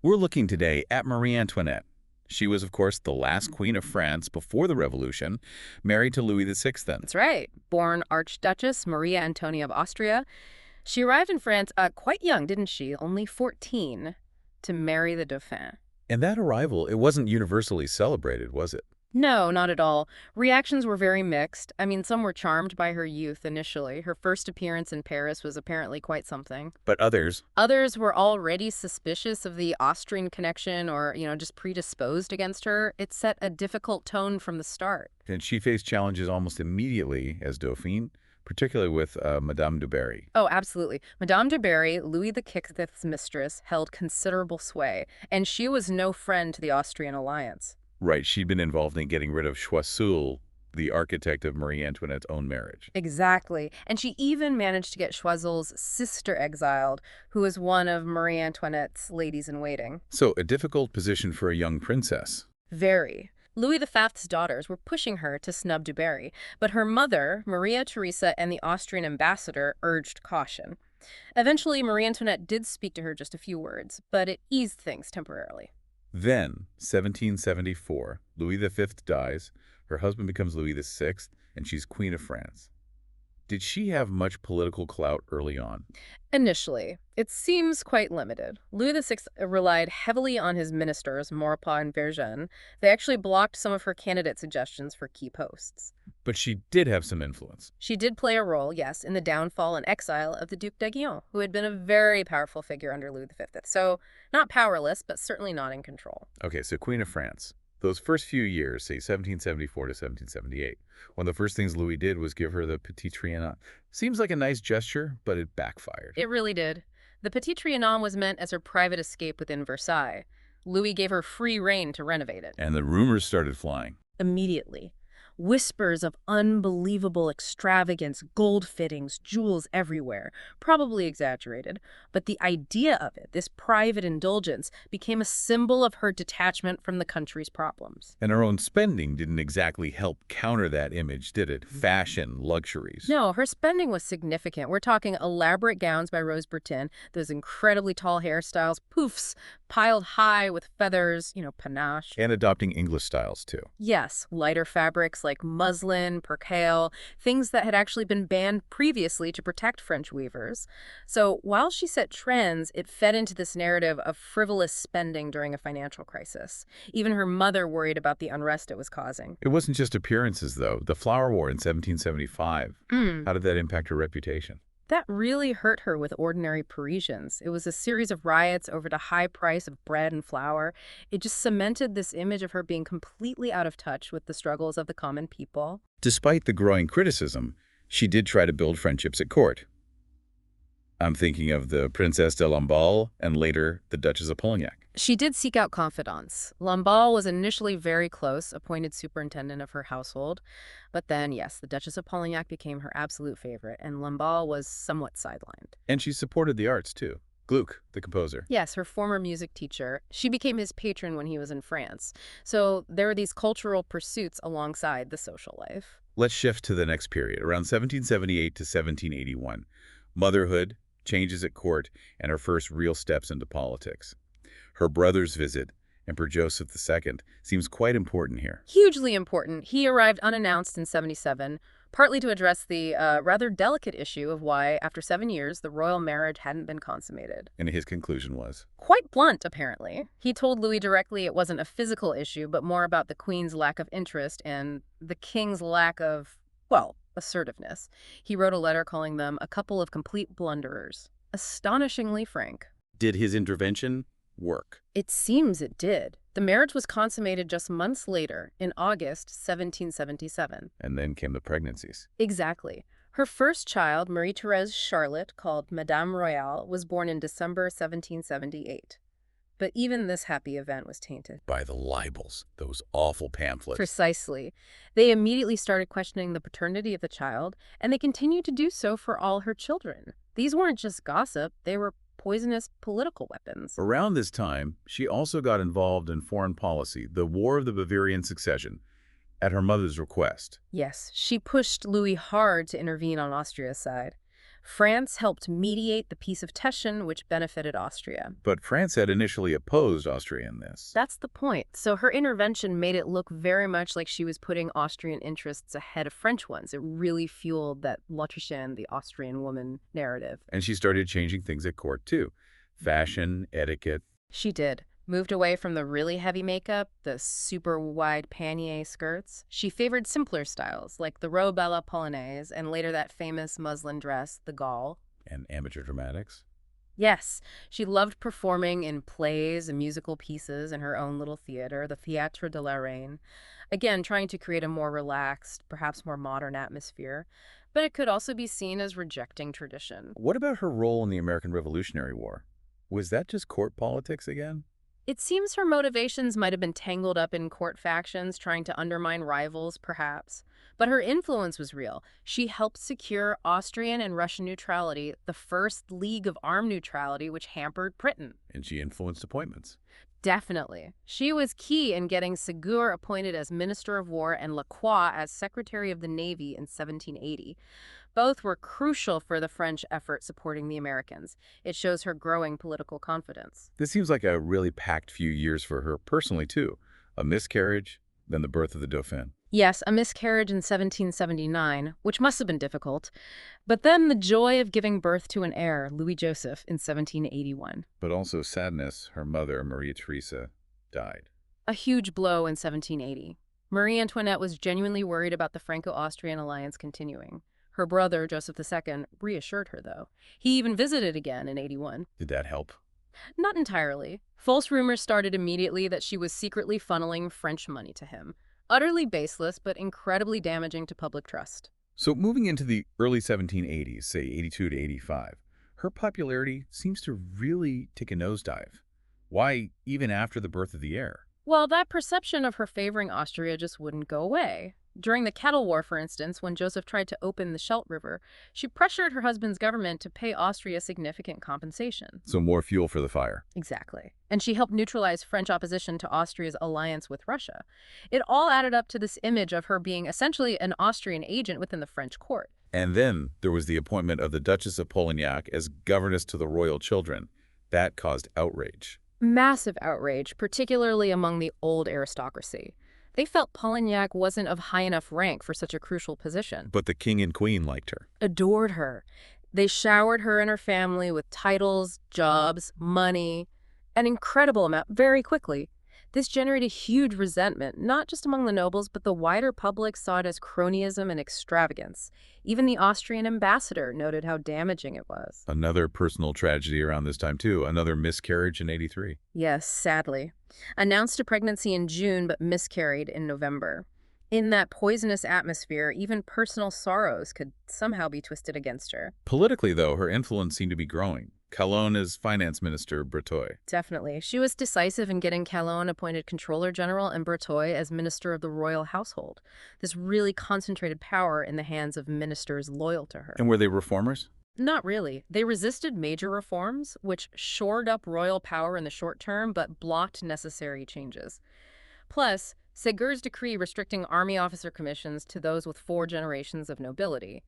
We're looking today at Marie Antoinette. She was, of course, the last queen of France before the Revolution, married to Louis VI then. That's right. Born Archduchess Maria Antonia of Austria, she arrived in France quite young, didn't she? Only 14, to marry the Dauphin. And that arrival, it wasn't universally celebrated, was it? No, not at all. Reactions were very mixed. I mean, some were charmed by her youth initially. Her first appearance in Paris was apparently quite something. But others, Others were already suspicious of the Austrian connection or, just predisposed against her. It set a difficult tone from the start. and she faced challenges almost immediately as Dauphine, particularly with Madame du Barry. Oh, absolutely. Madame de Berry, Louis XVI's mistress, held considerable sway, and she was no friend to the Austrian alliance. Right, she'd been involved in getting rid of Choiseul, the architect of Marie Antoinette's own marriage. Exactly. And she even managed to get Choiseul's sister exiled, who was one of Marie Antoinette's ladies-in-waiting. So, a difficult position for a young princess. Very. Louis V's daughters were pushing her to snub du Barry, but her mother, Maria Theresa, and the Austrian ambassador urged caution. Eventually, Marie Antoinette did speak to her just a few words, but it eased things temporarily. Then, 1774, Louis V dies, her husband becomes Louis VI, and she's Queen of France. Did she have much political clout early on? Initially, it seems quite limited. Louis VI relied heavily on his ministers, Maurepas and Vergennes. They actually blocked some of her candidate suggestions for key posts. But she did have some influence. She did play a role, yes, in the downfall and exile of the Duc d'Aiguillon, who had been a very powerful figure under Louis V. So, not powerless, but certainly not in control. Okay, so Queen of France. Those first few years, say 1774 to 1778, one of the first things Louis did was give her the Petit Trianon. Seems like a nice gesture, but it backfired. It really did. The Petit Trianon was meant as her private escape within Versailles. Louis gave her free rein to renovate it. And the rumors started flying. Immediately. Whispers of unbelievable extravagance, gold fittings, jewels everywhere, probably exaggerated, but the idea of it, this private indulgence, became a symbol of her detachment from the country's problems. And her own spending didn't exactly help counter that image, did it? Fashion, luxuries. No, her spending was significant. We're talking elaborate gowns by Rose Bertin, those incredibly tall hairstyles, poofs piled high with feathers, panache. And adopting English styles, too. Yes, lighter fabrics like muslin, percale, things that had actually been banned previously to protect French weavers. So while she set trends, it fed into this narrative of frivolous spending during a financial crisis. Even her mother worried about the unrest it was causing. It wasn't just appearances, though. The Flower War in 1775. Mm. How did that impact her reputation? That really hurt her with ordinary Parisians. It was a series of riots over the high price of bread and flour. It just cemented this image of her being completely out of touch with the struggles of the common people. Despite the growing criticism, she did try to build friendships at court. I'm thinking of the Princesse de Lamballe and later the Duchess of Polignac. She did seek out confidants. Lamballe was initially very close, appointed superintendent of her household. But then, yes, the Duchess of Polignac became her absolute favorite, and Lamballe was somewhat sidelined. And she supported the arts, too. Gluck, the composer. Yes, her former music teacher. She became his patron when he was in France. So there were these cultural pursuits alongside the social life. Let's shift to the next period, around 1778 to 1781. Motherhood, changes at court, and her first real steps into politics. Her brother's visit, Emperor Joseph II, seems quite important here. Hugely important. He arrived unannounced in 77, partly to address the rather delicate issue of why, after 7 years, the royal marriage hadn't been consummated. And his conclusion was? Quite blunt, apparently. He told Louis directly it wasn't a physical issue, but more about the Queen's lack of interest and the King's lack of, well, assertiveness. He wrote a letter calling them a couple of complete blunderers. Astonishingly frank. Did his intervention work? It seems it did. The marriage was consummated just months later, in August 1777. And then came the pregnancies. Exactly. Her first child, Marie-Thérèse Charlotte, called Madame Royale, was born in December 1778. But even this happy event was tainted. By the libels, those awful pamphlets. Precisely. They immediately started questioning the paternity of the child, and they continued to do so for all her children. These weren't just gossip, they were poisonous political weapons. Around this time, she also got involved in foreign policy, the War of the Bavarian Succession, at her mother's request. Yes, she pushed Louis hard to intervene on Austria's side. France helped mediate the Peace of Teschen, which benefited Austria. But France had initially opposed Austria in this. That's the point. So her intervention made it look very much like she was putting Austrian interests ahead of French ones. It really fueled that l'Autrichienne, the Austrian woman narrative. And she started changing things at court, too. Fashion, etiquette. She did. Moved away from the really heavy makeup, the super wide pannier skirts. She favored simpler styles, like the robe à la polonaise, and later that famous muslin dress, the gaulle. And amateur dramatics. Yes, she loved performing in plays and musical pieces in her own little theater, the Théâtre de la Reine. Again, trying to create a more relaxed, perhaps more modern atmosphere. But it could also be seen as rejecting tradition. What about her role in the American Revolutionary War? Was that just court politics again? It seems her motivations might have been tangled up in court factions, trying to undermine rivals, perhaps. But her influence was real. She helped secure Austrian and Russian neutrality, the first League of Armed Neutrality, which hampered Britain. And she influenced appointments. Definitely. She was key in getting Ségur appointed as Minister of War and Lacroix as Secretary of the Navy in 1780. Both were crucial for the French effort supporting the Americans. It shows her growing political confidence. This seems like a really packed few years for her personally, too. A miscarriage, then the birth of the Dauphin. Yes, a miscarriage in 1779, which must have been difficult, but then the joy of giving birth to an heir, Louis Joseph, in 1781. But also sadness, her mother, Marie Theresa, died. A huge blow in 1780. Marie Antoinette was genuinely worried about the Franco-Austrian alliance continuing. Her brother, Joseph II, reassured her, though. He even visited again in 81. Did that help? Not entirely. False rumors started immediately that she was secretly funneling French money to him. Utterly baseless, but incredibly damaging to public trust. So moving into the early 1780s, say 82 to 85, her popularity seems to really take a nosedive. Why, even after the birth of the heir? Well, that perception of her favoring Austria just wouldn't go away. During the Kettle War, for instance, when Joseph tried to open the Scheldt River, she pressured her husband's government to pay Austria significant compensation. So more fuel for the fire. Exactly. And she helped neutralize French opposition to Austria's alliance with Russia. It all added up to this image of her being essentially an Austrian agent within the French court. And then there was the appointment of the Duchess of Polignac as governess to the royal children. That caused outrage. Massive outrage, particularly among the old aristocracy. They felt Polignac wasn't of high enough rank for such a crucial position. But the king and queen liked her. Adored her. They showered her and her family with titles, jobs, money, an incredible amount very quickly. This generated huge resentment, not just among the nobles, but the wider public saw it as cronyism and extravagance. Even the Austrian ambassador noted how damaging it was. Another personal tragedy around this time, too. Another miscarriage in 83. Yes, sadly. Announced a pregnancy in June, but miscarried in November. In that poisonous atmosphere, even personal sorrows could somehow be twisted against her. Politically, though, her influence seemed to be growing. Calonne as finance minister, Breteuil. Definitely. She was decisive in getting Calonne appointed Controller General and Breteuil as Minister of the Royal Household. This really concentrated power in the hands of ministers loyal to her. And were they reformers? Not really. They resisted major reforms, which shored up royal power in the short term but blocked necessary changes. Plus, Ségur's decree restricting army officer commissions to those with 4 generations of nobility.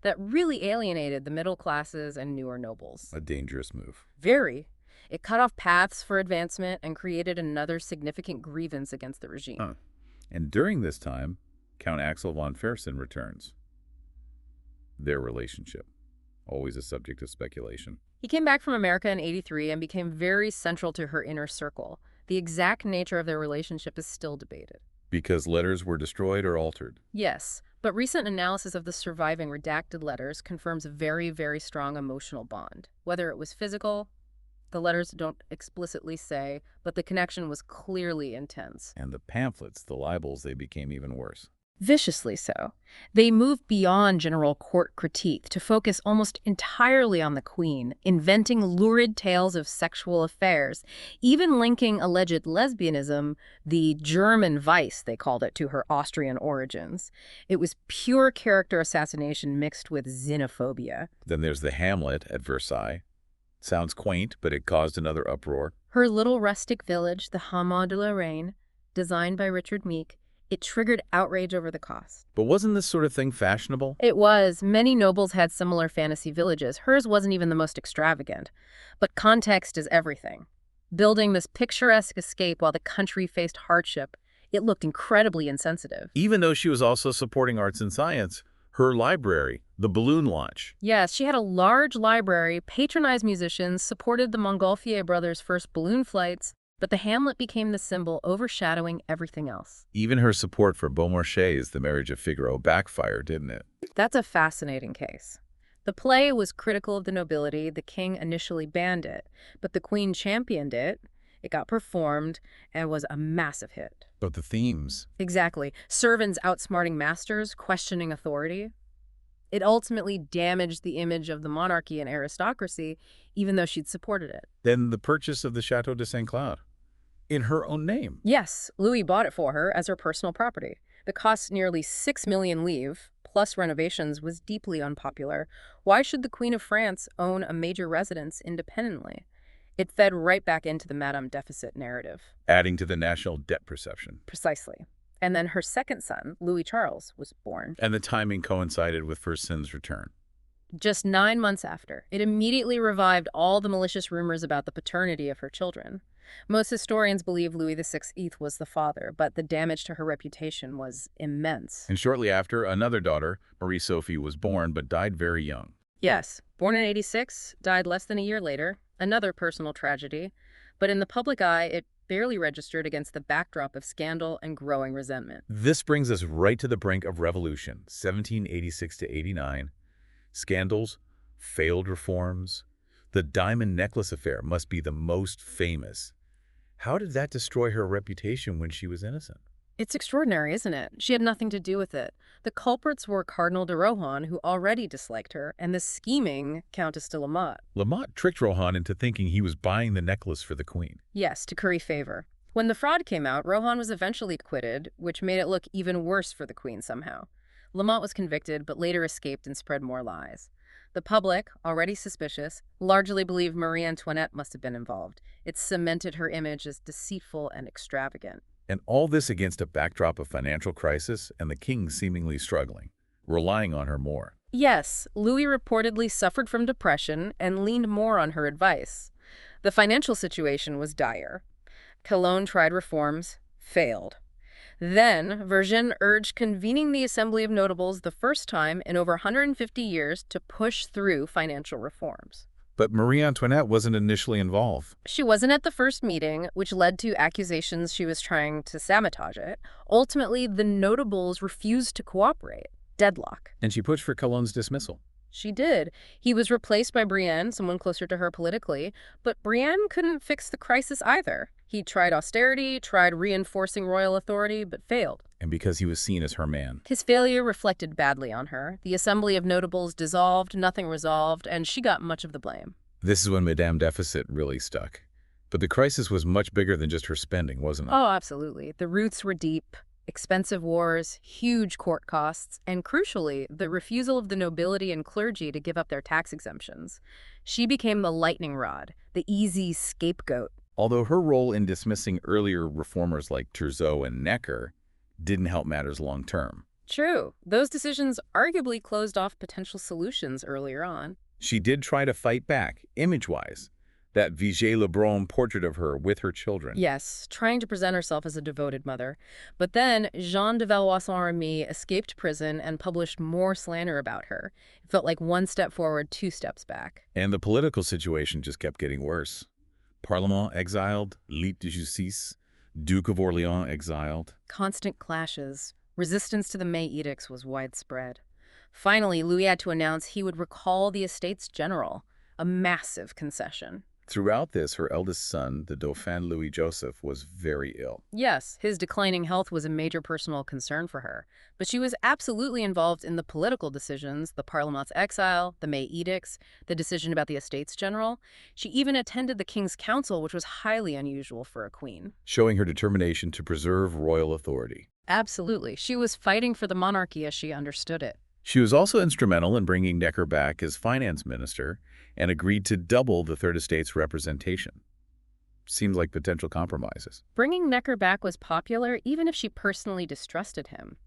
That really alienated the middle classes and newer nobles. A dangerous move. Very. It cut off paths for advancement and created another significant grievance against the regime. And during this time, Count Axel von Fersen returns. Their relationship, always a subject of speculation. He came back from America in 83 and became very central to her inner circle. The exact nature of their relationship is still debated. Because letters were destroyed or altered? Yes, but recent analysis of the surviving redacted letters confirms a very, very strong emotional bond. Whether it was physical, the letters don't explicitly say, but the connection was clearly intense. And the pamphlets, the libels, they became even worse. Viciously so. They moved beyond general court critique to focus almost entirely on the queen, inventing lurid tales of sexual affairs, even linking alleged lesbianism, the German vice, they called it, to her Austrian origins. It was pure character assassination mixed with xenophobia. Then there's the Hamlet at Versailles. Sounds quaint, but it caused another uproar. Her little rustic village, the Hameau de la Reine, designed by Richard Meek, It triggered outrage over the cost. But wasn't this sort of thing fashionable? It was. Many nobles had similar fantasy villages. Hers wasn't even the most extravagant. But context is everything. Building this picturesque escape while the country faced hardship, it looked incredibly insensitive. Even though she was also supporting arts and science, her library, the balloon launch. Yes, she had a large library, patronized musicians, supported the Montgolfier brothers' first balloon flights, but the hamlet became the symbol overshadowing everything else. Even her support for Beaumarchais' The Marriage of Figaro backfired, didn't it? That's a fascinating case. The play was critical of the nobility. The king initially banned it, but the queen championed it. It got performed and was a massive hit. But the themes. Exactly. Servants outsmarting masters, questioning authority. It ultimately damaged the image of the monarchy and aristocracy, even though she'd supported it. Then the purchase of the Chateau de Saint-Cloud. In her own name. Yes, Louis bought it for her as her personal property. The cost nearly 6 million livres, plus renovations, was deeply unpopular. Why should the Queen of France own a major residence independently? It fed right back into the Madame Deficit narrative. Adding to the national debt perception. Precisely. And then her second son, Louis Charles, was born. And the timing coincided with First Sin's return. Just 9 months after, it immediately revived all the malicious rumors about the paternity of her children. Most historians believe Louis XVI was the father, but the damage to her reputation was immense. And shortly after, another daughter, Marie Sophie, was born but died very young. Yes, born in 86, died less than a year later. Another personal tragedy. But in the public eye, it barely registered against the backdrop of scandal and growing resentment. This brings us right to the brink of revolution, 1786 to 89. Scandals, failed reforms. The diamond necklace affair must be the most famous. How did that destroy her reputation when she was innocent? It's extraordinary, isn't it? She had nothing to do with it. The culprits were Cardinal de Rohan, who already disliked her, and the scheming Countess de Lamotte. Lamotte tricked Rohan into thinking he was buying the necklace for the queen. Yes, to curry favor. When the fraud came out, Rohan was eventually acquitted, which made it look even worse for the queen somehow. Lamotte was convicted, but later escaped and spread more lies. The public, already suspicious, largely believed Marie Antoinette must have been involved. It cemented her image as deceitful and extravagant. And all this against a backdrop of financial crisis and the king seemingly struggling, relying on her more. Yes, Louis reportedly suffered from depression and leaned more on her advice. The financial situation was dire. Cologne tried reforms, failed. Then, Vergennes urged convening the Assembly of Notables the first time in over 150 years to push through financial reforms. But Marie Antoinette wasn't initially involved. She wasn't at the first meeting, which led to accusations she was trying to sabotage it. Ultimately, the notables refused to cooperate. Deadlock. And she pushed for Cologne's dismissal. She did. He was replaced by Brienne, someone closer to her politically, but Brienne couldn't fix the crisis either. He tried austerity, tried reinforcing royal authority, but failed. And because he was seen as her man. His failure reflected badly on her. The Assembly of Notables dissolved, nothing resolved, and she got much of the blame. This is when Madame Deficit really stuck. But the crisis was much bigger than just her spending, wasn't it? Oh, absolutely. The roots were deep. Expensive wars, huge court costs, and crucially, the refusal of the nobility and clergy to give up their tax exemptions. She became the lightning rod, the easy scapegoat. Although her role in dismissing earlier reformers like Turgot and Necker didn't help matters long term. True. Those decisions arguably closed off potential solutions earlier on. She did try to fight back, image-wise. That Vigée-Lebrun portrait of her with her children. Yes, trying to present herself as a devoted mother. But then Jean de Valois-Saint-Remy escaped prison and published more slander about her. It felt like one step forward, two steps back. And the political situation just kept getting worse. Parlement exiled, Lit de Justice, Duke of Orleans exiled. Constant clashes. Resistance to the May edicts was widespread. Finally, Louis had to announce he would recall the Estates General, a massive concession. Throughout this, her eldest son, the Dauphin Louis-Joseph, was very ill. Yes, his declining health was a major personal concern for her, but she was absolutely involved in the political decisions, the Parlement's exile, the May edicts, the decision about the Estates General. She even attended the King's Council, which was highly unusual for a queen. Showing her determination to preserve royal authority. Absolutely. She was fighting for the monarchy as she understood it. She was also instrumental in bringing Necker back as finance minister and agreed to double the Third Estate's representation. seemed like potential compromises. Bringing Necker back was popular even if she personally distrusted him.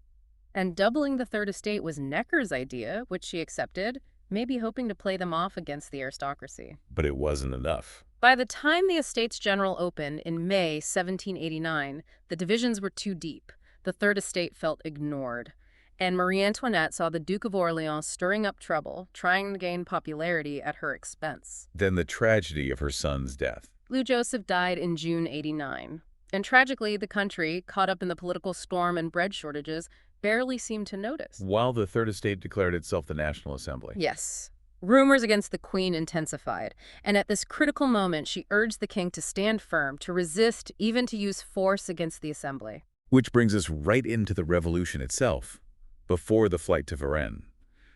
And doubling the Third Estate was Necker's idea, which she accepted, maybe hoping to play them off against the aristocracy. But it wasn't enough. By the time the Estates General opened in May 1789, the divisions were too deep. The Third Estate felt ignored. And Marie Antoinette saw the Duke of Orleans stirring up trouble, trying to gain popularity at her expense. Then the tragedy of her son's death. Louis Joseph died in June 89. And tragically, the country, caught up in the political storm and bread shortages, barely seemed to notice. While the Third Estate declared itself the National Assembly. Yes. Rumors against the Queen intensified, and at this critical moment she urged the king to stand firm, to resist, even to use force against the Assembly. Which brings us right into the revolution itself, before the flight to Varennes.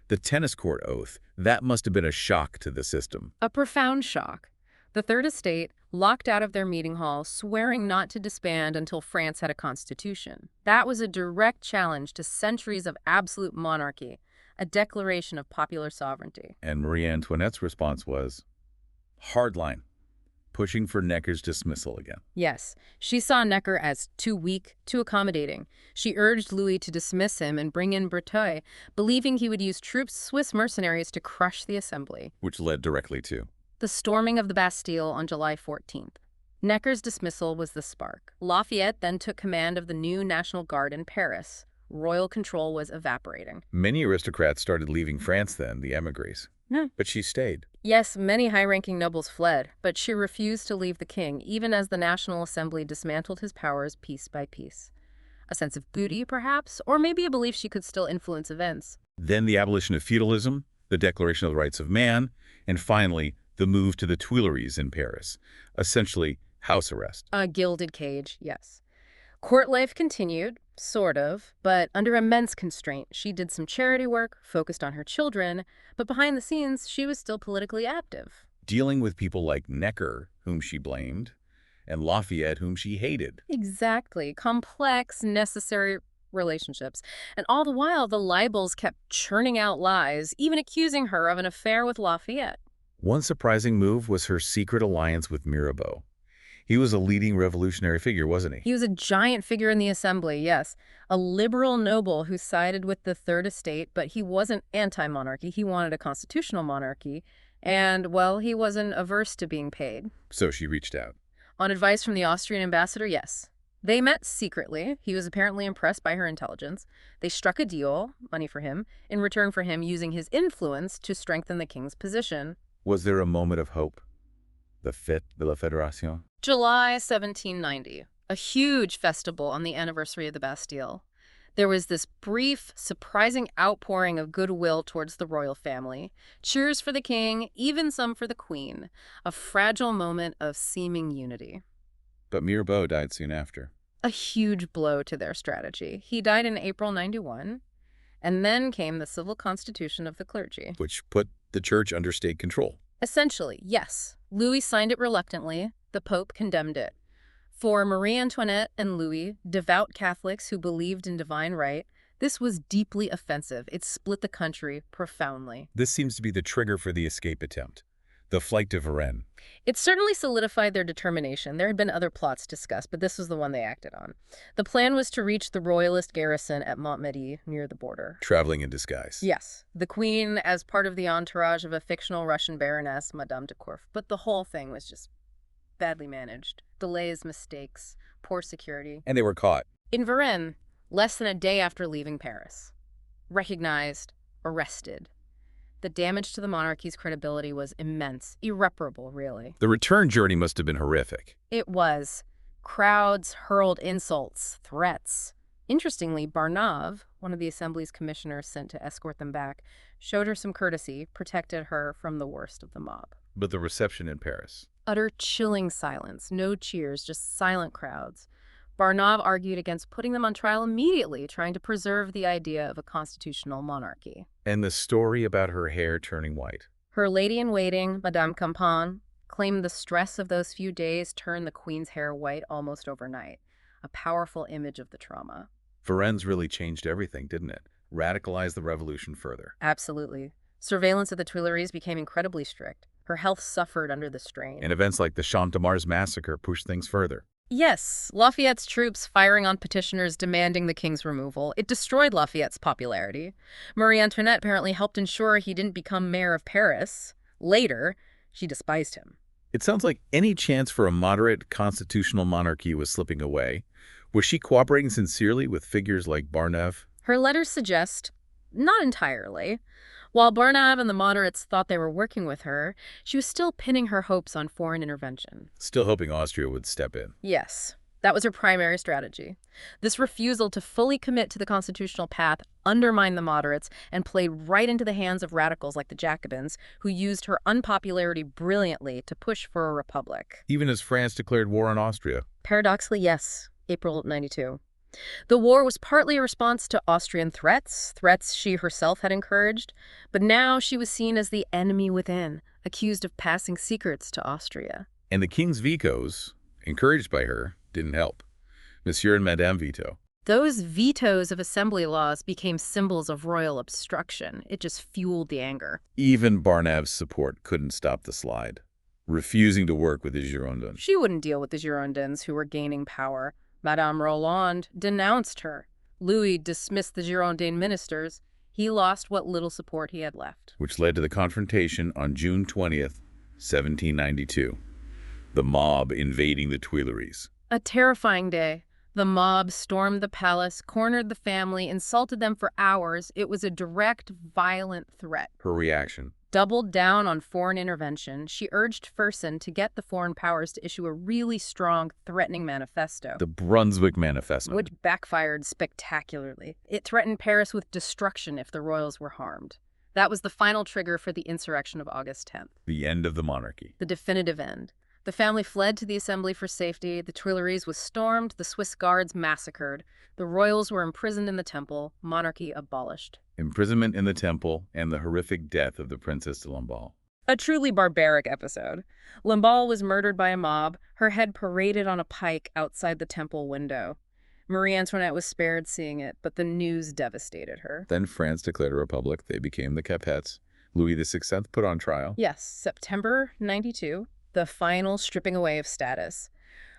The tennis court oath, that must have been a shock to the system. A profound shock. The Third Estate, locked out of their meeting hall, swearing not to disband until France had a constitution. That was a direct challenge to centuries of absolute monarchy, a declaration of popular sovereignty. And Marie Antoinette's response was hardline, pushing for Necker's dismissal again. Yes, she saw Necker as too weak, too accommodating. She urged Louis to dismiss him and bring in Breteuil, believing he would use troops, Swiss mercenaries, to crush the Assembly. Which led directly to the storming of the Bastille on July 14th. Necker's dismissal was the spark. Lafayette then took command of the new National Guard in Paris. Royal control was evaporating. Many aristocrats started leaving France then, the émigrés. No. But she stayed. Yes, many high-ranking nobles fled, but she refused to leave the king, even as the National Assembly dismantled his powers piece by piece. A sense of duty, perhaps, or maybe a belief she could still influence events. Then the abolition of feudalism, the Declaration of the Rights of Man, and finally, the move to the Tuileries in Paris. Essentially, house arrest. A gilded cage, yes. Court life continued, sort of, but under immense constraint. She did some charity work, focused on her children, but behind the scenes, she was still politically active. Dealing with people like Necker, whom she blamed, and Lafayette, whom she hated. Exactly. Complex, necessary relationships. And all the while, the libels kept churning out lies, even accusing her of an affair with Lafayette. One surprising move was her secret alliance with Mirabeau. He was a leading revolutionary figure, wasn't he? He was a giant figure in the Assembly, yes. A liberal noble who sided with the Third Estate, but he wasn't anti-monarchy. He wanted a constitutional monarchy. And, well, he wasn't averse to being paid. So she reached out. On advice from the Austrian ambassador, yes. They met secretly. He was apparently impressed by her intelligence. They struck a deal, money for him, in return for him using his influence to strengthen the king's position. Was there a moment of hope? The Fête de la Fédération? July 1790, a huge festival on the anniversary of the Bastille. There was this brief, surprising outpouring of goodwill towards the royal family. Cheers for the king, even some for the queen. A fragile moment of seeming unity. But Mirabeau died soon after. A huge blow to their strategy. He died in April 91, and then came the civil constitution of the clergy. Which put the church under state control. Essentially, yes. Louis signed it reluctantly. The Pope condemned it. For Marie Antoinette and Louis, devout Catholics who believed in divine right, this was deeply offensive. It split the country profoundly. This seems to be the trigger for the escape attempt. The flight to Varennes. It certainly solidified their determination. There had been other plots discussed, but this was the one they acted on. The plan was to reach the royalist garrison at Montmedy, near the border. Traveling in disguise. Yes. The queen as part of the entourage of a fictional Russian baroness, Madame de Korff. But the whole thing was just badly managed. Delays, mistakes, poor security. And they were caught. In Varennes, less than a day after leaving Paris. Recognized, arrested. The damage to the monarchy's credibility was immense, irreparable, really. The return journey must have been horrific. It was. Crowds hurled insults, threats. Interestingly, Barnave, one of the Assembly's commissioners sent to escort them back, showed her some courtesy, protected her from the worst of the mob. But the reception in Paris. Utter chilling silence, no cheers, just silent crowds. Barnave argued against putting them on trial immediately, trying to preserve the idea of a constitutional monarchy. And the story about her hair turning white. Her lady-in-waiting, Madame Campan, claimed the stress of those few days turned the queen's hair white almost overnight. A powerful image of the trauma. Varennes really changed everything, didn't it? Radicalized the revolution further. Absolutely. Surveillance at the Tuileries became incredibly strict. Her health suffered under the strain. And events like the Champ de Mars massacre pushed things further. Yes, Lafayette's troops firing on petitioners demanding the king's removal. It destroyed Lafayette's popularity. Marie Antoinette apparently helped ensure he didn't become mayor of Paris. Later, she despised him. It sounds like any chance for a moderate constitutional monarchy was slipping away. Was she cooperating sincerely with figures like Barnave? Her letters suggest not entirely. While Barnave and the moderates thought they were working with her, she was still pinning her hopes on foreign intervention. Still hoping Austria would step in. Yes, that was her primary strategy. This refusal to fully commit to the constitutional path undermined the moderates and played right into the hands of radicals like the Jacobins, who used her unpopularity brilliantly to push for a republic. Even as France declared war on Austria. Paradoxically, yes, April '92. The war was partly a response to Austrian threats she herself had encouraged, but now she was seen as the enemy within, accused of passing secrets to Austria. And the king's vetoes, encouraged by her, didn't help. Monsieur and Madame Veto. Those vetoes of assembly laws became symbols of royal obstruction. It just fueled the anger. Even Barnave's support couldn't stop the slide, refusing to work with the Girondins. She wouldn't deal with the Girondins, who were gaining power. Madame Roland denounced her. Louis dismissed the Girondin ministers. He lost what little support he had left. Which led to the confrontation on June 20th, 1792. The mob invading the Tuileries. A terrifying day. The mob stormed the palace, cornered the family, insulted them for hours. It was a direct, violent threat. Her reaction. Doubled down on foreign intervention, she urged Fersen to get the foreign powers to issue a really strong, threatening manifesto. The Brunswick Manifesto. Which backfired spectacularly. It threatened Paris with destruction if the royals were harmed. That was the final trigger for the insurrection of August 10th. The end of the monarchy. The definitive end. The family fled to the assembly for safety. The Tuileries was stormed. The Swiss guards massacred. The royals were imprisoned in the temple. Monarchy abolished. Imprisonment in the temple and the horrific death of the Princess de Lamballe. A truly barbaric episode. Lamballe was murdered by a mob, her head paraded on a pike outside the temple window. Marie Antoinette was spared seeing it, but the news devastated her. Then France declared a republic. They became the Capettes. Louis XVI put on trial. Yes, September '92, the final stripping away of status.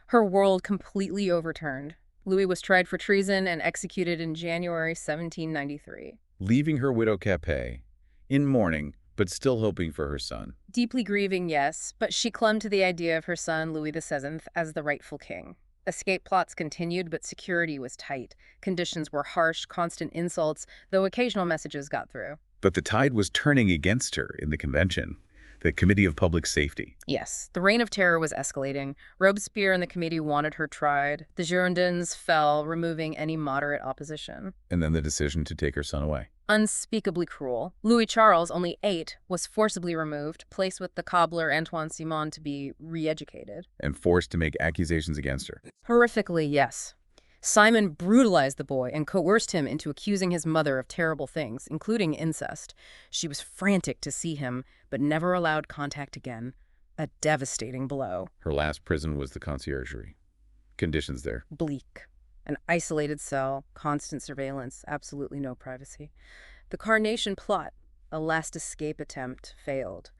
Her world completely overturned. Louis was tried for treason and executed in January 1793. Leaving her widow Capet, in mourning, but still hoping for her son. Deeply grieving, yes, but she clung to the idea of her son, Louis VII, as the rightful king. Escape plots continued, but security was tight. Conditions were harsh, constant insults, though occasional messages got through. But the tide was turning against her in the convention, the Committee of Public Safety. Yes, the reign of terror was escalating. Robespierre and the committee wanted her tried. The Girondins fell, removing any moderate opposition. And then the decision to take her son away. Unspeakably cruel. Louis Charles, only 8, was forcibly removed, placed with the cobbler Antoine Simon to be re-educated. And forced to make accusations against her. Horrifically, yes. Simon brutalized the boy and coerced him into accusing his mother of terrible things, including incest. She was frantic to see him, but never allowed contact again. A devastating blow. Her last prison was the conciergerie. Conditions there. Bleak. An isolated cell, constant surveillance, absolutely no privacy. The Carnation plot, a last escape attempt, failed.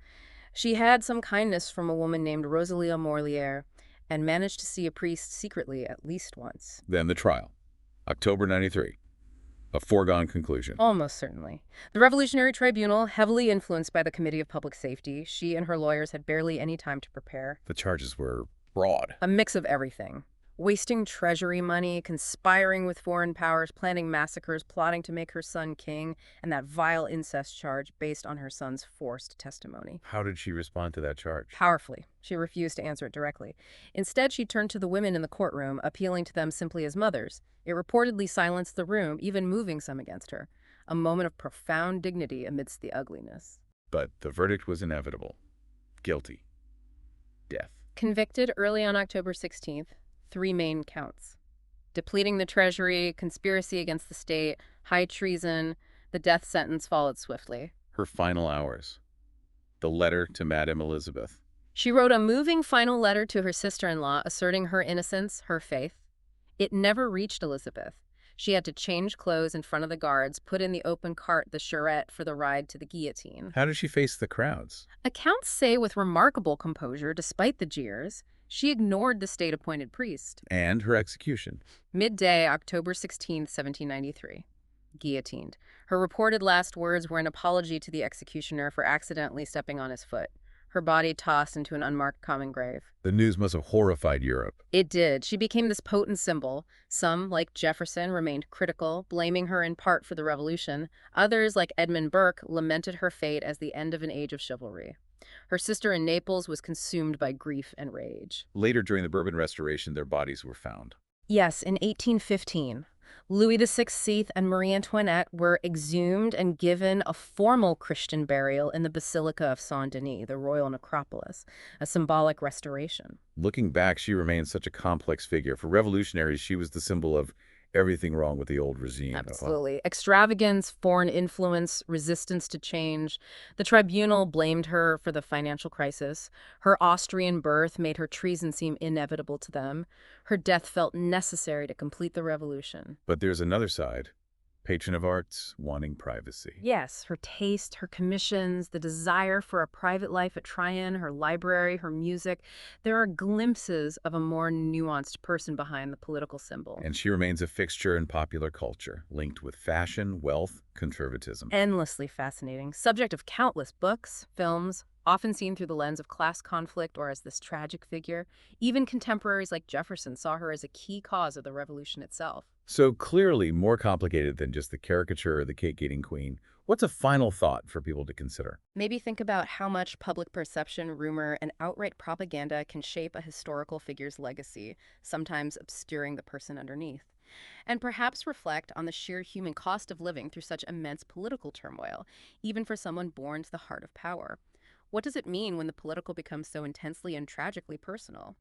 She had some kindness from a woman named Rosalie Morlier, and managed to see a priest secretly at least once. Then the trial. October 93. A foregone conclusion. Almost certainly. The Revolutionary Tribunal, heavily influenced by the Committee of Public Safety, she and her lawyers had barely any time to prepare. The charges were broad. A mix of everything. Wasting treasury money, conspiring with foreign powers, planning massacres, plotting to make her son king, and that vile incest charge based on her son's forced testimony. How did she respond to that charge? Powerfully. She refused to answer it directly. Instead, she turned to the women in the courtroom, appealing to them simply as mothers. It reportedly silenced the room, even moving some against her. A moment of profound dignity amidst the ugliness. But the verdict was inevitable. Guilty. Death. Convicted early on October 16th, 3 main counts: depleting the treasury, conspiracy against the state, high treason. The death sentence followed swiftly. Her final hours. The letter to Madame Elizabeth. She wrote a moving final letter to her sister-in-law asserting her innocence, her faith. It never reached Elizabeth. She had to change clothes in front of the guards, put in the open cart the charrette for the ride to the guillotine. How did she face the crowds? Accounts say with remarkable composure, despite the jeers, she ignored the state-appointed priest. And her execution. Midday, October 16, 1793. Guillotined. Her reported last words were an apology to the executioner for accidentally stepping on his foot. Her body tossed into an unmarked common grave. The news must have horrified Europe. It did. She became this potent symbol. Some, like Jefferson, remained critical, blaming her in part for the revolution. Others, like Edmund Burke, lamented her fate as the end of an age of chivalry. Her sister in Naples was consumed by grief and rage. Later, during the Bourbon Restoration, their bodies were found. Yes, in 1815, Louis XVI and Marie Antoinette were exhumed and given a formal Christian burial in the Basilica of Saint-Denis, the royal necropolis, a symbolic restoration. Looking back, she remains such a complex figure. For revolutionaries, she was the symbol of everything wrong with the old regime. Absolutely. Extravagance, foreign influence, resistance to change. The tribunal blamed her for the financial crisis. Her Austrian birth made her treason seem inevitable to them. Her death felt necessary to complete the revolution. But there's another side. Patron of arts, wanting privacy. Yes, her taste, her commissions, the desire for a private life at Tryon, her library, her music. There are glimpses of a more nuanced person behind the political symbol. And she remains a fixture in popular culture, linked with fashion, wealth, conservatism. Endlessly fascinating. Subject of countless books, films, often seen through the lens of class conflict or as this tragic figure. Even contemporaries like Jefferson saw her as a key cause of the revolution itself. So clearly more complicated than just the caricature or the cake-eating queen. What's a final thought for people to consider? Maybe think about how much public perception, rumor, and outright propaganda can shape a historical figure's legacy, sometimes obscuring the person underneath. And perhaps reflect on the sheer human cost of living through such immense political turmoil, even for someone born to the heart of power. What does it mean when the political becomes so intensely and tragically personal?